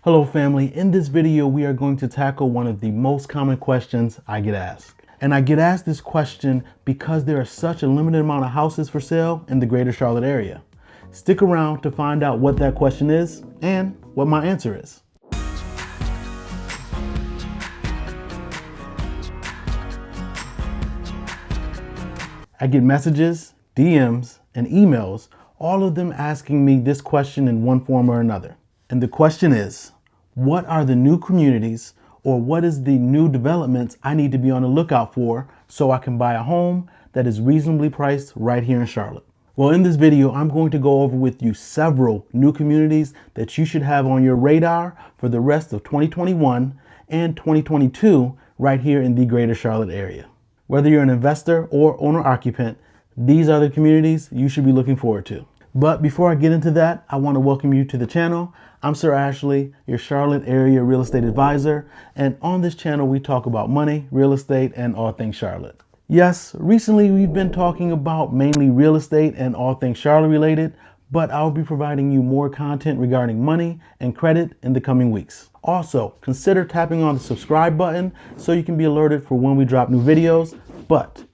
Hello family, in this video we are going to tackle one of the most common questions I get asked. And I get asked this question because there are such a limited amount of houses for sale in the greater Charlotte area. Stick around to find out what that question is and what my answer is. I get messages, DMs, and emails, all of them asking me this question in one form or another. And the question is, what are the new communities or what is the new developments I need to be on the lookout for so I can buy a home that is reasonably priced right here in Charlotte? Well, in this video, I'm going to go over with you several new communities that you should have on your radar for the rest of 2021 and 2022 right here in the greater Charlotte area. Whether you're an investor or owner-occupant, these are the communities you should be looking forward to. But before I get into that, I want to welcome you to the channel. I'm Sir Ashley, your Charlotte area real estate advisor, and on this channel we talk about money, real estate, and all things Charlotte. Yes, recently we've been talking about mainly real estate and all things Charlotte related, but I'll be providing you more content regarding money and credit in the coming weeks. Also, consider tapping on the subscribe button so you can be alerted for when we drop new videos. But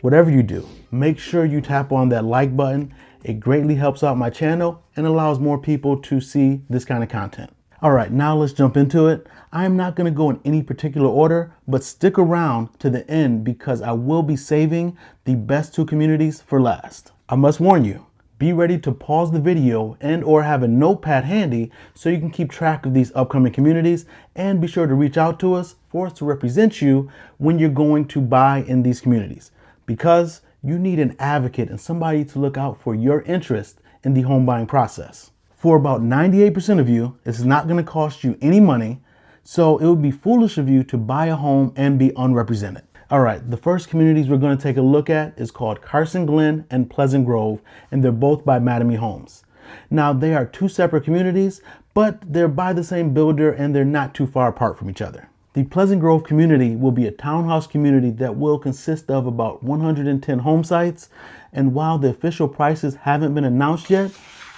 whatever you do, make sure you tap on that like button. It greatly helps out my channel and allows more people to see this kind of content. All right, now let's jump into it. I'm not going to go in any particular order, but stick around to the end because I will be saving the best two communities for last. I must warn you, be ready to pause the video and or have a notepad handy so you can keep track of these upcoming communities, and be sure to reach out to us for us to represent you when you're going to buy in these communities, because you need an advocate and somebody to look out for your interest in the home buying process. For about 98% of you, it's not going to cost you any money, so it would be foolish of you to buy a home and be unrepresented. All right, the first communities we're going to take a look at is called Carson Glen and Pleasant Grove, and they're both by Mattamy Homes. Now, they are two separate communities, but they're by the same builder and they're not too far apart from each other. The Pleasant Grove community will be a townhouse community that will consist of about 110 home sites. And while the official prices haven't been announced yet,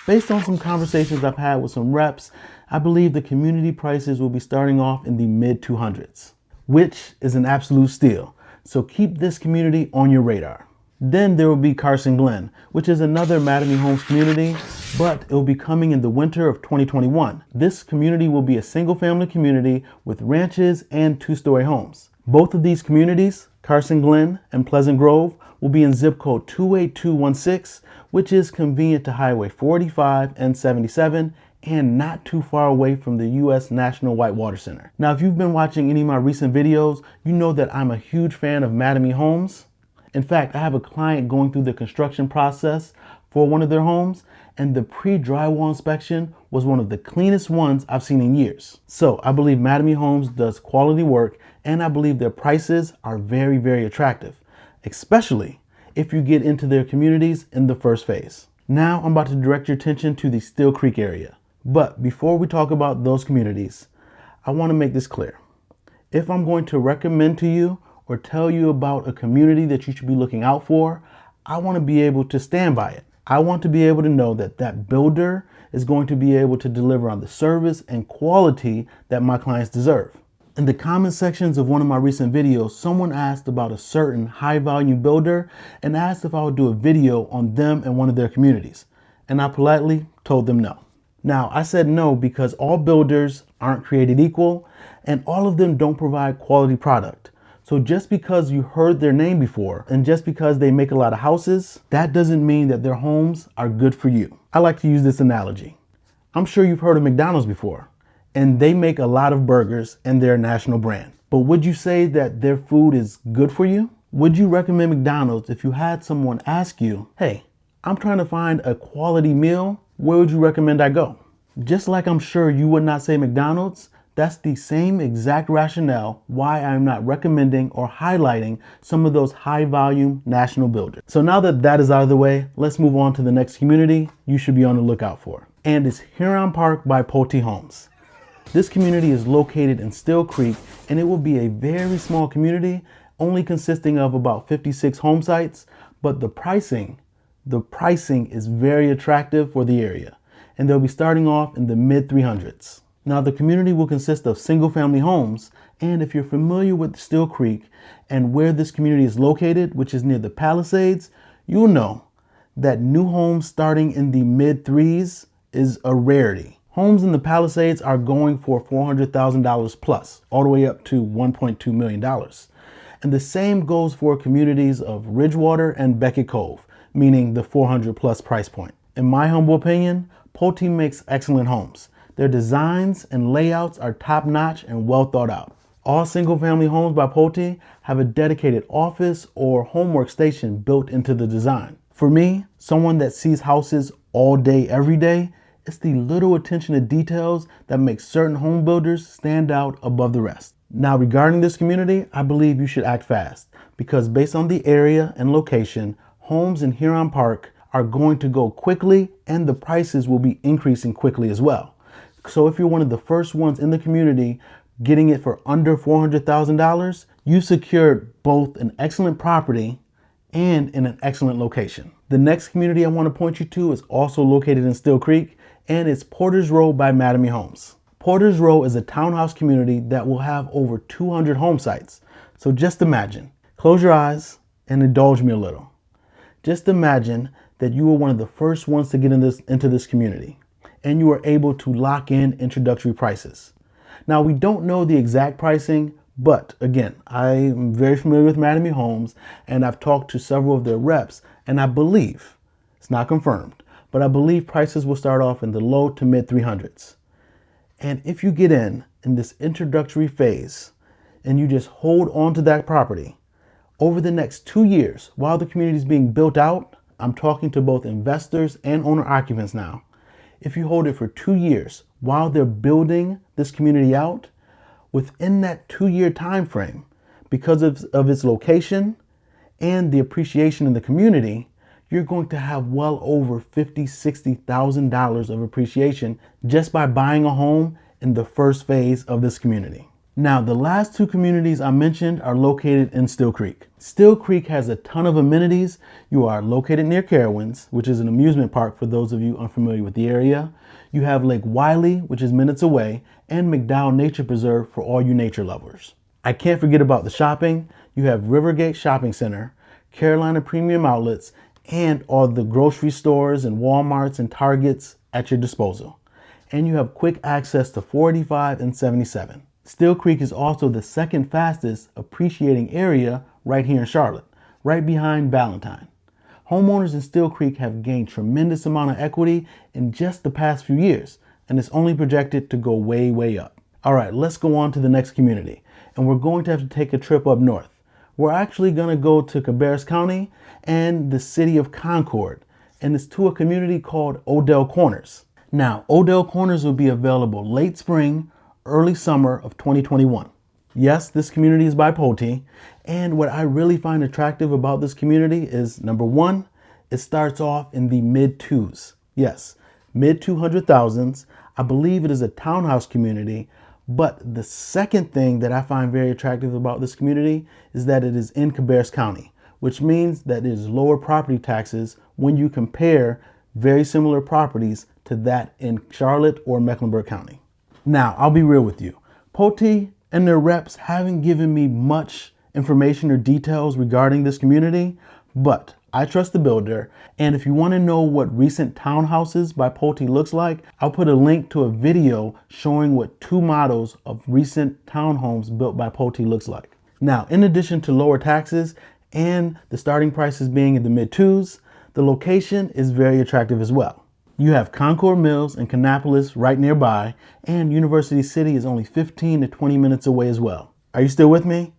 based on some conversations I've had with some reps, I believe the community prices will be starting off in the mid 200s, which is an absolute steal. So keep this community on your radar. Then there will be Carson Glen, which is another Mattamy Homes community, but it will be coming in the winter of 2021. This community will be a single family community with ranches and two-story homes. Both of these communities, Carson Glen and Pleasant Grove, will be in zip code 28216, which is convenient to Highway 45 and 77 and not too far away from the U.S. National Whitewater Center. Now, if you've been watching any of my recent videos, you know that I'm a huge fan of Mattamy Homes. In fact, I have a client going through the construction process for one of their homes, and the pre-drywall inspection was one of the cleanest ones I've seen in years. So I believe Mattamy Homes does quality work, and I believe their prices are very, very attractive, especially if you get into their communities in the first phase. Now I'm about to direct your attention to the Steele Creek area. But before we talk about those communities, I want to make this clear. If I'm going to recommend to you or tell you about a community that you should be looking out for, I want to be able to stand by it. I want to be able to know that that builder is going to be able to deliver on the service and quality that my clients deserve. In the comment sections of one of my recent videos, someone asked about a certain high volume builder and asked if I would do a video on them and one of their communities. And I politely told them no. Now, I said no because all builders aren't created equal and all of them don't provide quality product. So just because you heard their name before and just because they make a lot of houses, that doesn't mean that their homes are good for you. I like to use this analogy. I'm sure you've heard of McDonald's before, and they make a lot of burgers and they're a national brand. But would you say that their food is good for you? Would you recommend McDonald's if you had someone ask you, hey, I'm trying to find a quality meal, where would you recommend I go? Just like I'm sure you would not say McDonald's, that's the same exact rationale why I'm not recommending or highlighting some of those high volume national builders. So now that that is out of the way, let's move on to the next community you should be on the lookout for. And it's Huron Park by Pulte Homes. This community is located in Steele Creek, and it will be a very small community, only consisting of about 56 home sites, but the pricing is very attractive for the area, and they'll be starting off in the mid 300s. Now, the community will consist of single-family homes, and if you're familiar with Steele Creek and where this community is located, which is near the Palisades, you'll know that new homes starting in the mid-threes is a rarity. Homes in the Palisades are going for $400,000 plus, all the way up to $1.2 million. And the same goes for communities of Ridgewater and Beckett Cove, meaning the 400 plus price point. In my humble opinion, Pulte makes excellent homes. Their designs and layouts are top-notch and well thought out. All single-family homes by Pulte have a dedicated office or home workstation built into the design. For me, someone that sees houses all day, every day, it's the little attention to details that make certain home builders stand out above the rest. Now, regarding this community, I believe you should act fast because based on the area and location, homes in Huron Park are going to go quickly and the prices will be increasing quickly as well. So if you're one of the first ones in the community getting it for under $400,000, you secured both an excellent property and in an excellent location. The next community I want to point you to is also located in Steele Creek, and it's Porter's Row by Mattamy Homes. Porter's Row is a townhouse community that will have over 200 home sites. So just imagine, close your eyes and indulge me a little. Just imagine that you were one of the first ones to get into this community, and you were able to lock in introductory prices. Now, we don't know the exact pricing, but again, I am very familiar with Mattamy Homes, and I've talked to several of their reps, and I believe, it's not confirmed, but I believe prices will start off in the low to mid 300s. And if you get in this introductory phase, and you just hold on to that property, over the next 2 years, while the community is being built out, I'm talking to both investors and owner occupants now. If you hold it for 2 years while they're building this community out, within that 2-year time frame, because of its location and the appreciation in the community, you're going to have well over $50,000, $60,000 of appreciation just by buying a home in the first phase of this community. Now, the last two communities I mentioned are located in Steele Creek. Steele Creek has a ton of amenities. You are located near Carowinds, which is an amusement park for those of you unfamiliar with the area. You have Lake Wiley, which is minutes away, and McDowell Nature Preserve for all you nature lovers. I can't forget about the shopping. You have Rivergate Shopping Center, Carolina Premium Outlets, and all the grocery stores and Walmarts and Targets at your disposal. And you have quick access to 485 and 77. Steele Creek is also the second fastest appreciating area right here in Charlotte, right behind Ballantyne. Homeowners in Steele Creek have gained tremendous amount of equity in just the past few years, and it's only projected to go way, way up. All right, let's go on to the next community, and we're going to have to take a trip up north. We're actually going to go to Cabarrus County and the city of Concord, and it's to a community called Odell Corners. Now, Odell Corners will be available late spring, early summer of 2021. Yes, this community is by Pulte, and what I really find attractive about this community is, number one, it starts off in the mid-twos. Yes, mid-200,000s. I believe it is a townhouse community, but the second thing that I find very attractive about this community is that it is in Cabarrus County, which means that it is lower property taxes when you compare very similar properties to that in Charlotte or Mecklenburg County. Now, I'll be real with you. Pulte and their reps haven't given me much information or details regarding this community, but I trust the builder. And if you want to know what recent Townhouses by Pulte looks like, I'll put a link to a video showing what 2 models of recent townhomes built by Pulte looks like. Now, in addition to lower taxes and the starting prices being in the mid-twos, the location is very attractive as well. You have Concord Mills and Kannapolis right nearby, and University City is only 15 to 20 minutes away as well. Are you still with me?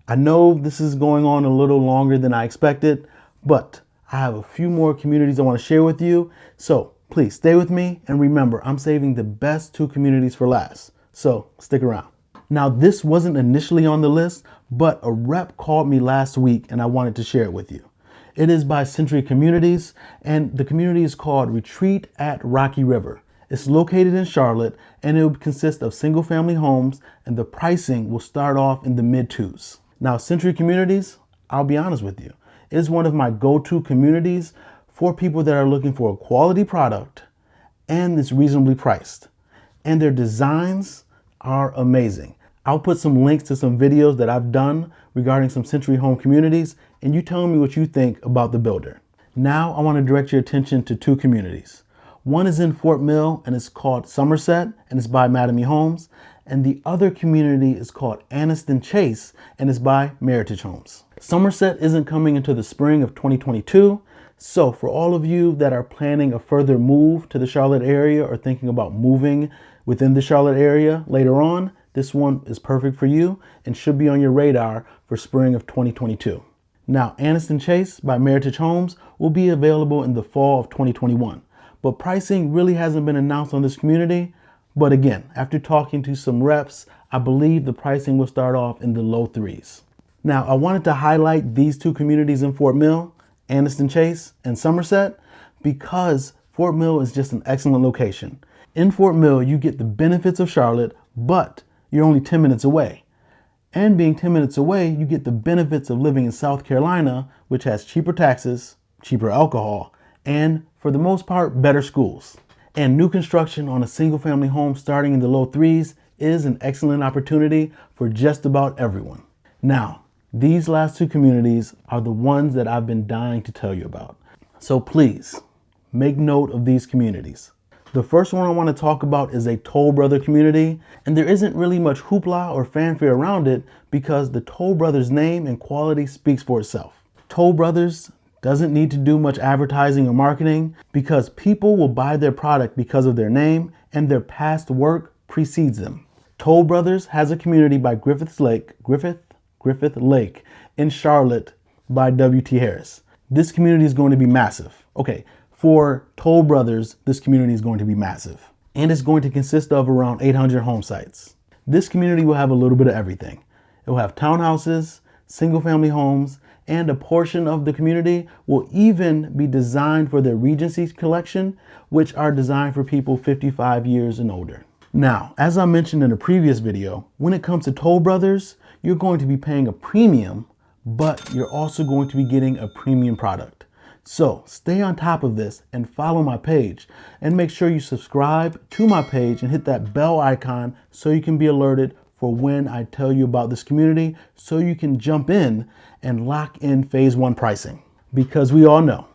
I know this is going on a little longer than I expected, but I have a few more communities I want to share with you. So please stay with me, and remember, I'm saving the best 2 communities for last. So stick around. Now, this wasn't initially on the list, but a rep called me last week and I wanted to share it with you. It is by Century Communities, and the community is called Retreat at Rocky River. It's located in Charlotte, and it will consist of single-family homes, and the pricing will start off in the mid-twos. Now, Century Communities, I'll be honest with you, is one of my go-to communities for people that are looking for a quality product and it's reasonably priced. and their designs are amazing. I'll put some links to some videos that I've done regarding some Century Home communities, and you tell me what you think about the builder. Now I want to direct your attention to two communities. One is in Fort Mill and it's called Somerset and it's by Mattamy Homes. And the other community is called Anniston Chase and it's by Meritage Homes. Somerset isn't coming until the spring of 2022. So for all of you that are planning a further move to the Charlotte area or thinking about moving within the Charlotte area later on, this one is perfect for you and should be on your radar for spring of 2022. Now, Anniston Chase by Meritage Homes will be available in the fall of 2021, but pricing really hasn't been announced on this community. But again, after talking to some reps, I believe the pricing will start off in the low threes. Now, I wanted to highlight these two communities in Fort Mill, Anniston Chase and Somerset, because Fort Mill is just an excellent location. In Fort Mill, you get the benefits of Charlotte, but you're only 10 minutes away. And being 10 minutes away, you get the benefits of living in South Carolina, which has cheaper taxes, cheaper alcohol, and for the most part, better schools. And new construction on a single family home starting in the low threes is an excellent opportunity for just about everyone. Now, these last two communities are the ones that I've been dying to tell you about. So please make note of these communities. The first one I want to talk about is a Toll Brother community, and there isn't really much hoopla or fanfare around it because the Toll Brothers name and quality speaks for itself. Toll Brothers doesn't need to do much advertising or marketing because people will buy their product because of their name and their past work precedes them. Toll Brothers has a community by Griffith Lake in Charlotte by W.T. Harris. This community is going to be massive. Okay. For Toll Brothers, this community is going to be massive, and it's going to consist of around 800 home sites. This community will have a little bit of everything. It will have townhouses, single-family homes, and a portion of the community will even be designed for their Regency collection, which are designed for people 55 years and older. Now, as I mentioned in a previous video, when it comes to Toll Brothers, you're going to be paying a premium, but you're also going to be getting a premium product. So stay on top of this and follow my page and make sure you subscribe to my page and hit that bell icon so you can be alerted for when I tell you about this community so you can jump in and lock in phase one pricing. Because we all know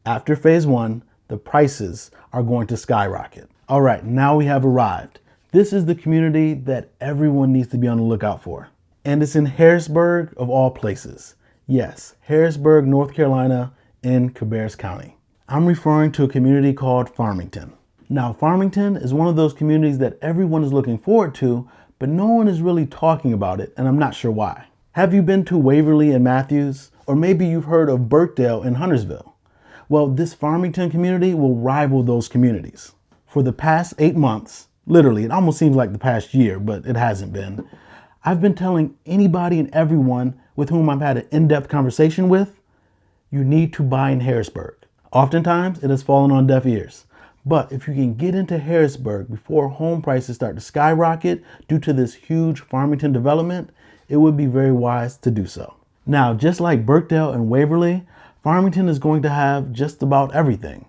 after phase one, the prices are going to skyrocket. All right, now we have arrived. This is the community that everyone needs to be on the lookout for. And it's in Harrisburg of all places. Yes, Harrisburg, North Carolina, in Cabarrus County. I'm referring to a community called Farmington. Now, Farmington is one of those communities that everyone is looking forward to, but no one is really talking about it, and I'm not sure why. Have you been to Waverly and Matthews? Or maybe you've heard of Burkdale and Huntersville. Well, this Farmington community will rival those communities. For the past 8 months, literally, it almost seems like the past year, but it hasn't been, I've been telling anybody and everyone with whom I've had an in-depth conversation with, you need to buy in Harrisburg. Oftentimes, it has fallen on deaf ears. But if you can get into Harrisburg before home prices start to skyrocket due to this huge Farmington development, it would be very wise to do so. Now, just like Burkdale and Waverly, Farmington is going to have just about everything.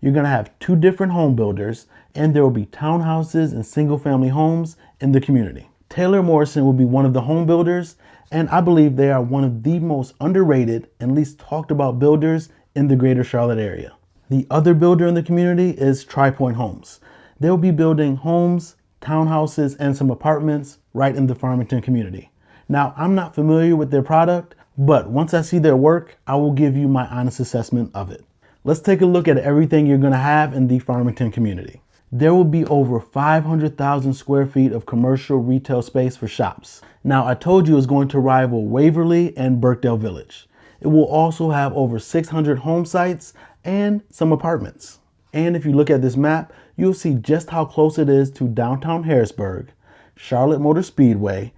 You're going to have 2 different home builders, and there will be townhouses and single-family homes in the community. Taylor Morrison will be one of the home builders, and I believe they are one of the most underrated and least talked about builders in the greater Charlotte area. The other builder in the community is Tri-Point Homes. They'll be building homes, townhouses, and some apartments right in the Farmington community. Now, I'm not familiar with their product, but once I see their work, I will give you my honest assessment of it. Let's take a look at everything you're going to have in the Farmington community. There will be over 500,000 square feet of commercial retail space for shops. Now, I told you it's going to rival Waverly and Burkdale Village. It will also have over 600 home sites and some apartments. And if you look at this map, you'll see just how close it is to downtown Harrisburg, Charlotte Motor Speedway,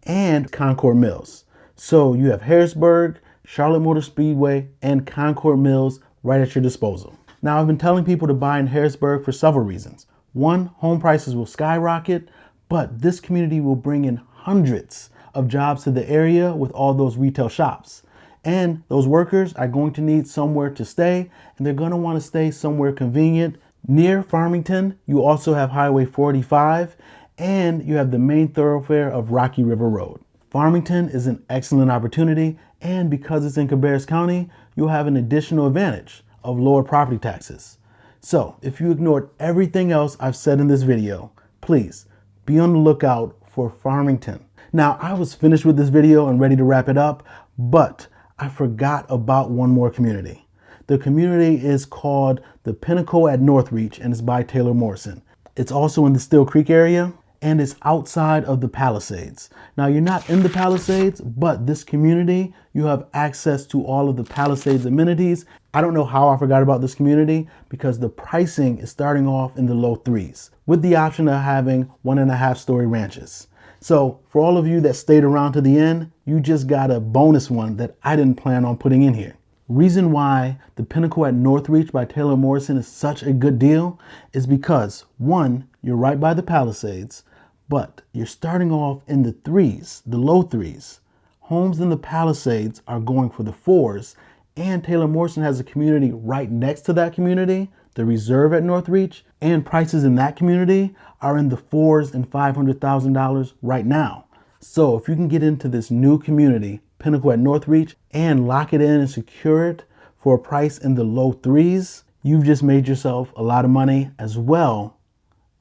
and Concord Mills. So you have Harrisburg, Charlotte Motor Speedway, and Concord Mills right at your disposal. Now, I've been telling people to buy in Harrisburg for several reasons. One, home prices will skyrocket, but this community will bring in hundreds of jobs to the area with all those retail shops. And those workers are going to need somewhere to stay, and they're going to want to stay somewhere convenient Near Farmington, you also have Highway 45 and you have the main thoroughfare of Rocky River Road. Farmington is an excellent opportunity, and because it's in Cabarrus County, you'll have an additional advantage of lower property taxes. So if you ignored everything else I've said in this video, please be on the lookout for Farmington. Now, I was finished with this video and ready to wrap it up, but I forgot about one more community. The community is called the Pinnacle at Northreach, and it's by Taylor Morrison. It's also in the Steele Creek area, and it's outside of the Palisades. Now, you're not in the Palisades, but this community, you have access to all of the Palisades amenities. I don't know how I forgot about this community because the pricing is starting off in the low threes with the option of having 1.5-story ranches. So for all of you that stayed around to the end, you just got a bonus one that I didn't plan on putting in here. Reason why the Pinnacle at Northreach by Taylor Morrison is such a good deal is because, one, you're right by the Palisades, but you're starting off in the threes, the low threes. Homes in the Palisades are going for the fours, and Taylor Morrison has a community right next to that community, the Reserve at Northreach, and prices in that community are in the $400,000 and $500,000 right now. So if you can get into this new community, Pinnacle at Northreach, and lock it in and secure it for a price in the low threes, you've just made yourself a lot of money as well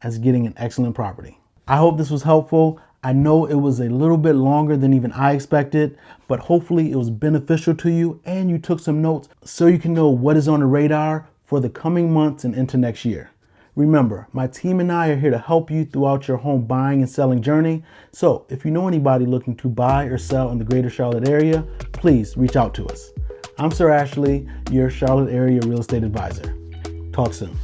as getting an excellent property. I hope this was helpful. I know it was a little bit longer than even I expected, but hopefully it was beneficial to you and you took some notes so you can know what is on the radar for the coming months and into next year. Remember, my team and I are here to help you throughout your home buying and selling journey. So if you know anybody looking to buy or sell in the greater Charlotte area, please reach out to us. I'm Sir Ashley, your Charlotte area real estate advisor. Talk soon.